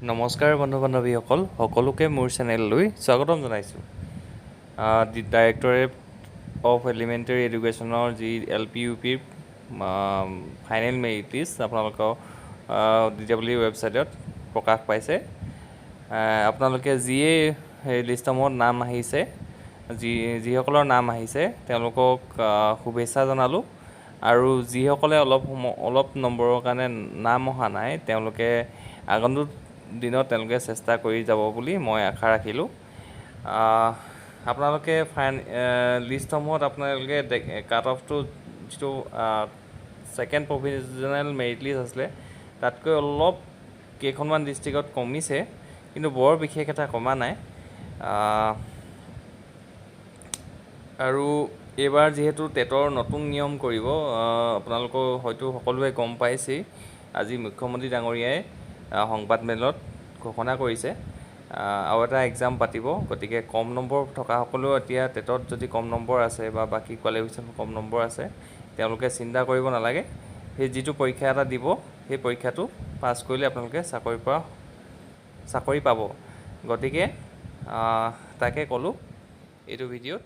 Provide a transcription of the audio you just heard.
নমস্কাৰ বন্ধু বান্ধৱীসকল, সকলোকে মোৰ চেনেললৈ স্বাগতম জনাইছোঁ। ডাইৰেক্টৰেট অফ এলিমেণ্টেৰী এডুকেশ্যনৰ যি LP/UPৰ ফাইনেল মেৰিট লিষ্ট আপোনালোকৰ DEE ৱেবছাইটত প্ৰকাশ পাইছে। আপোনালোকে যিয়ে সেই লিষ্টসমূহত নাম আহিছে, যিসকলৰ নাম আহিছে তেওঁলোকক শুভেচ্ছা জনালোঁ। আৰু যিসকলে অলপ নম্বৰৰ কাৰণে নাম অহা নাই, তেওঁলোকে আগন্তুক দিনত তেওঁলোকে চেষ্টা কৰি যাব বুলি মই আশা ৰাখিলোঁ। আপোনালোকে লিষ্টসমূহত আপোনালোকে কাট অফটো যিটো ছেকেণ্ড প্ৰভিজনেল মেৰিট লিষ্ট আছিলে তাতকৈ অলপ কেইখনমান ডিষ্ট্ৰিক্টত কমিছে, কিন্তু বৰ বিশেষ এটা কমা নাই। আৰু এইবাৰ যিহেতু টেটৰ নতুন নিয়ম কৰিব, আপোনালোকৰ হয়তো সকলোৱে গম পাইছেই। আজি মুখ্যমন্ত্ৰী ডাঙৰীয়াই সংবাদমেলত ঘোষণা কৰিছে আৰু এটা এক্সাম পাতিব। গতিকে কম নম্বৰ থকাসকলেও এতিয়া টেটত যদি কম নম্বৰ আছে বা বাকী কোৱালিফিকেশ্যন কম নম্বৰ আছে, তেওঁলোকে চিন্তা কৰিব নালাগে। সেই যিটো পৰীক্ষা এটা দিব, সেই পৰীক্ষাটো পাছ কৰিলে আপোনালোকে চাকৰি পাব। গতিকে তাকে ক'লোঁ এইটো ভিডিঅ'ত।